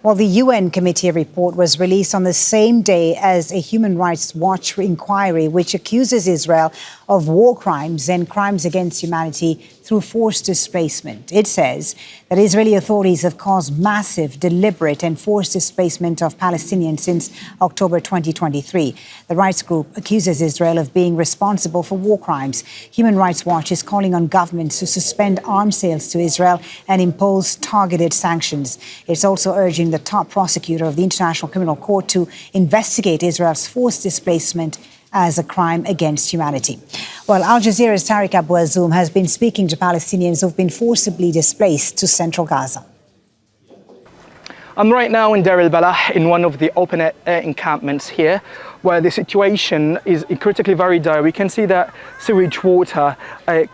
Well, the UN committee report was released on the same day as a Human Rights Watch inquiry, which accuses Israel of war crimes and crimes against humanity through forced displacement. It says that Israeli authorities have caused massive, deliberate and forced displacement of Palestinians since October 2023. The rights group accuses Israel of being responsible for war crimes. Human Rights Watch is calling on governments to suspend arms sales to Israel and impose targeted sanctions. It's also urging the top prosecutor of the International Criminal Court to investigate Israel's forced displacement as a crime against humanity. Well, Al Jazeera's Tariq Abu Azoum has been speaking to Palestinians who've been forcibly displaced to central Gaza. I'm right now in Deir el-Balah in one of the open-air encampments here, where the situation is critically very dire. We can see that sewage water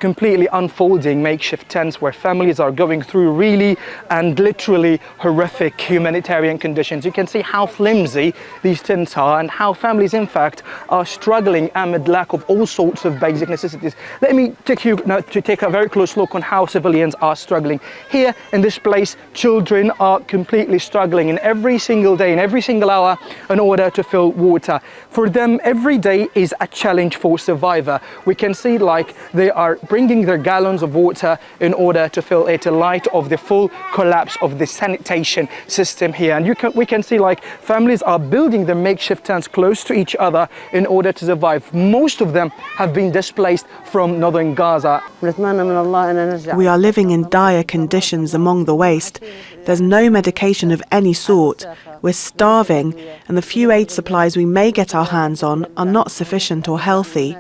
completely unfolding makeshift tents where families are going through really and literally horrific humanitarian conditions. You can see how flimsy these tents are and how families, in fact, are struggling amid lack of all sorts of basic necessities. Let me take you now to take a very close look on how civilians are struggling. Here in this place, children are completely struggling in every single day, in every single hour, in order to fill water. For them, every day is a challenge for survivor. We can see like they are bringing their gallons of water in order to fill it in light of the full collapse of the sanitation system here. And we can see like families are building their makeshift tents close to each other in order to survive. Most of them have been displaced from northern Gaza. We are living in dire conditions among the waste. There's no medication of any sort. We're starving, and the few aid supplies we may get our hands on are not sufficient or healthy.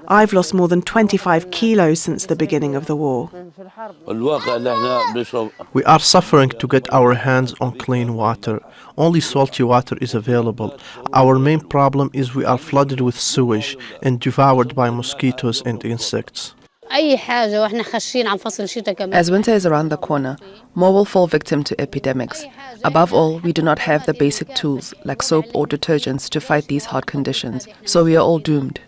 I've lost more than 25 kilos since the beginning of the war. We are suffering to get our hands on clean water. Only salty water is available. Our main problem is we are flooded with sewage and devoured by mosquitoes and insects. As winter is around the corner, more will fall victim to epidemics. Above all, we do not have the basic tools like soap or detergents to fight these hard conditions, so we are all doomed.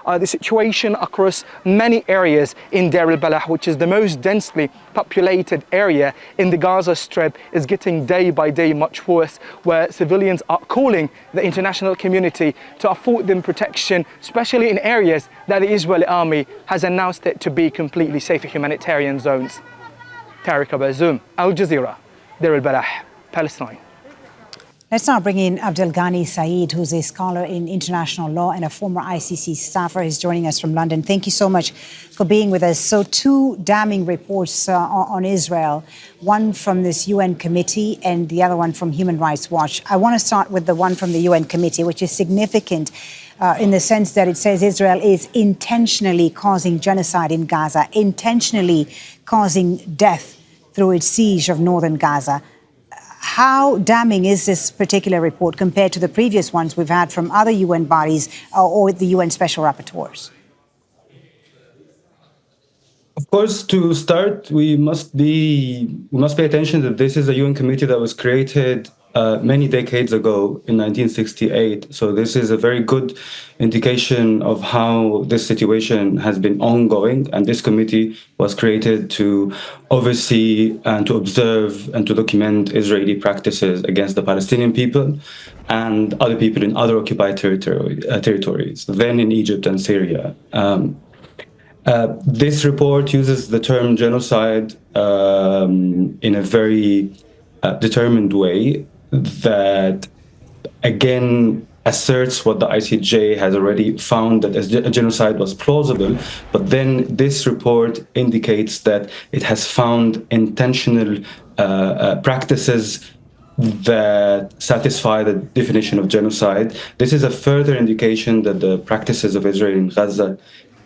The situation across many areas in Deir el-Balah, which is the most densely populated area in the Gaza Strip, is getting day by day much worse, where civilians are calling the international community to afford them protection, especially in areas that the Israeli army has announced it to be completely safe humanitarian zones. Tariq Abu Azoum, Al Jazeera, Deir el-Balah, Palestine. Let's now bring in Abdelghany Sayed, who's a scholar in international law and a former ICC staffer. He's joining us from London. Thank you so much for being with us. So two damning reports on Israel, one from this UN committee and the other one from Human Rights Watch. I want to start with the one from the UN committee, which is significant in the sense that it says Israel is intentionally causing genocide in Gaza, intentionally causing death through its siege of northern Gaza. How damning is this particular report compared to the previous ones we've had from other UN bodies or the UN special rapporteurs? Of course, to start, we must pay attention that this is a UN committee that was created many decades ago in 1968. So this is a very good indication of how this situation has been ongoing. And this committee was created to oversee and to observe and to document Israeli practices against the Palestinian people and other people in other occupied territories, then in Egypt and Syria. This report uses the term genocide in a very determined way that, again, asserts what the ICJ has already found, that a genocide was plausible. But then this report indicates that it has found intentional practices that satisfy the definition of genocide. This is a further indication that the practices of Israel in Gaza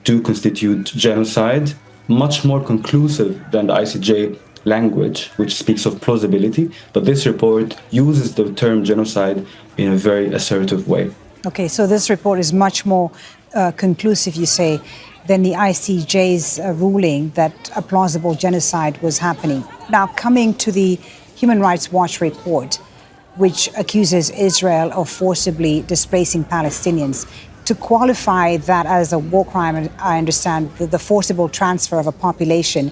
do constitute genocide, much more conclusive than the ICJ language, which speaks of plausibility. But this report uses the term genocide in a very assertive way. Okay, so this report is much more conclusive, you say, than the ICJ's ruling that a plausible genocide was happening. Now, coming to the Human Rights Watch report, which accuses Israel of forcibly displacing Palestinians. To qualify that as a war crime, I understand the forcible transfer of a population,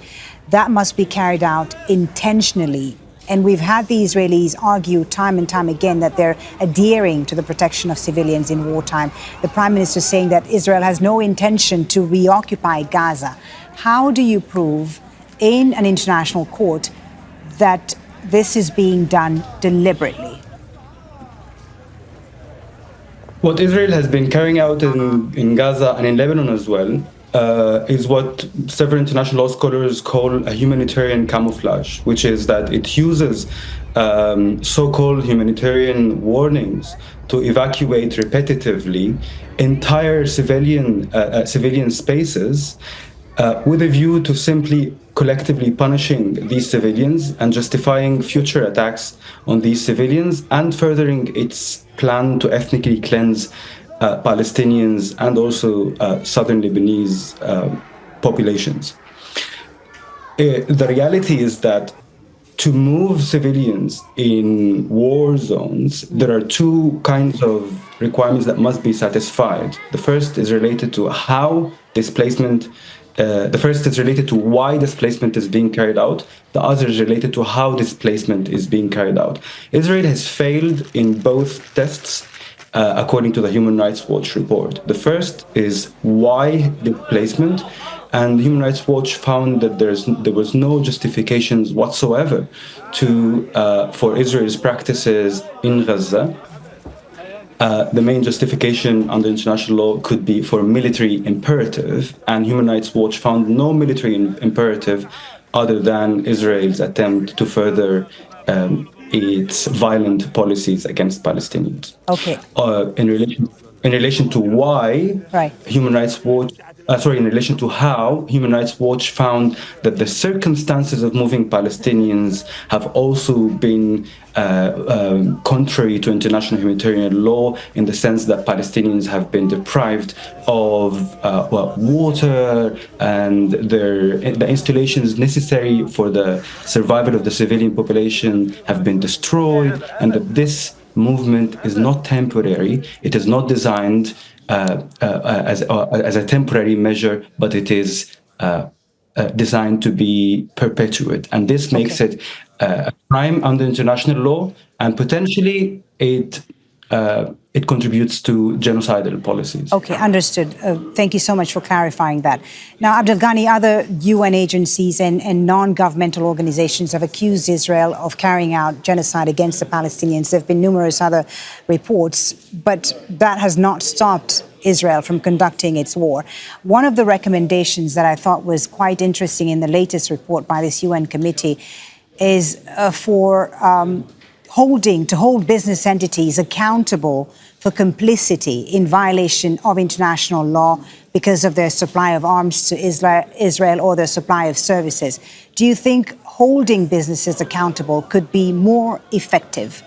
that must be carried out intentionally. And we've had the Israelis argue time and time again that they're adhering to the protection of civilians in wartime. The Prime Minister saying that Israel has no intention to reoccupy Gaza. How do you prove in an international court that this is being done deliberately? What Israel has been carrying out in Gaza and in Lebanon as well is what several international law scholars call a humanitarian camouflage, which is that it uses so-called humanitarian warnings to evacuate repetitively entire civilian spaces with a view to simply collectively punishing these civilians and justifying future attacks on these civilians and furthering its plan to ethnically cleanse Palestinians and also southern Lebanese populations. The reality is that to move civilians in war zones, there are two kinds of requirements that must be satisfied. The first is related to how displacement the first is related to why displacement is being carried out. The other is related to how displacement is being carried out. Israel has failed in both tests, according to the Human Rights Watch report. The first is why displacement, and Human Rights Watch found that there was no justifications whatsoever for Israel's practices in Gaza. The main justification under international law could be for military imperative, and Human Rights Watch found no military imperative other than Israel's attempt to further its violent policies against Palestinians. Okay. In relation to why Human Rights Watch, in relation to how Human Rights Watch found that the circumstances of moving Palestinians have also been contrary to international humanitarian law, in the sense that Palestinians have been deprived of water and the installations necessary for the survival of the civilian population have been destroyed, and that this movement is not temporary. It is not designed as a temporary measure, but it is designed to be perpetuate. And this makes it a crime under international law, and potentially it contributes to genocidal policies. Okay, understood. Thank you so much for clarifying that. Now, Abdelghany, other UN agencies and non-governmental organizations have accused Israel of carrying out genocide against the Palestinians. There have been numerous other reports, but that has not stopped Israel from conducting its war. One of the recommendations that I thought was quite interesting in the latest report by this UN committee is to hold business entities accountable for complicity in violation of international law because of their supply of arms to Israel or their supply of services. Do you think holding businesses accountable could be more effective?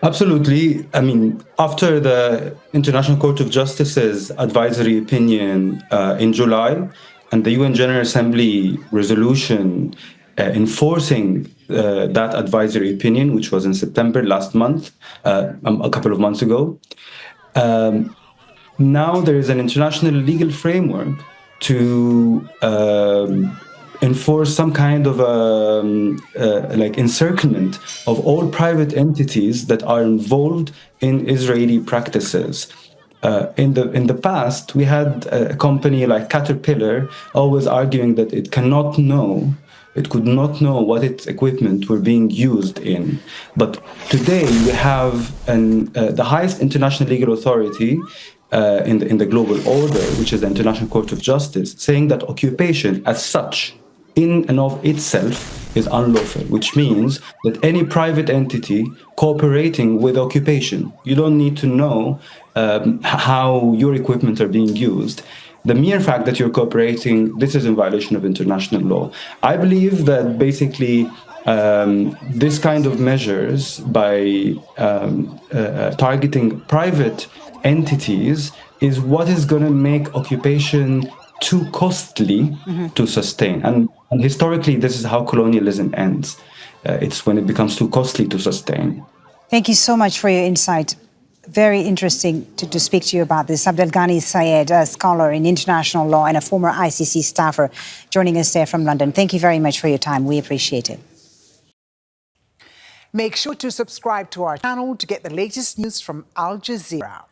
Absolutely. I mean, after the International Court of Justice's advisory opinion in July and the UN General Assembly resolution enforcing that advisory opinion, which was in September last month, a couple of months ago, now there is an international legal framework to enforce some kind of encirclement of all private entities that are involved in Israeli practices. In the past, we had a company like Caterpillar always arguing that it could not know what its equipment were being used in. But today we have the highest international legal authority in the global order, which is the International Court of Justice, saying that occupation as such, in and of itself, is unlawful, which means that any private entity cooperating with occupation, you don't need to know how your equipment are being used. The mere fact that you're cooperating, this is in violation of international law. I believe that basically this kind of measures by targeting private entities is what is going to make occupation too costly to sustain. And historically, this is how colonialism ends. It's when it becomes too costly to sustain. Thank you so much for your insight. Very interesting to speak to you about this. Abdelghany Sayed, a scholar in international law and a former ICC staffer, joining us there from London. Thank you very much for your time. We appreciate it. Make sure to subscribe to our channel to get the latest news from Al Jazeera.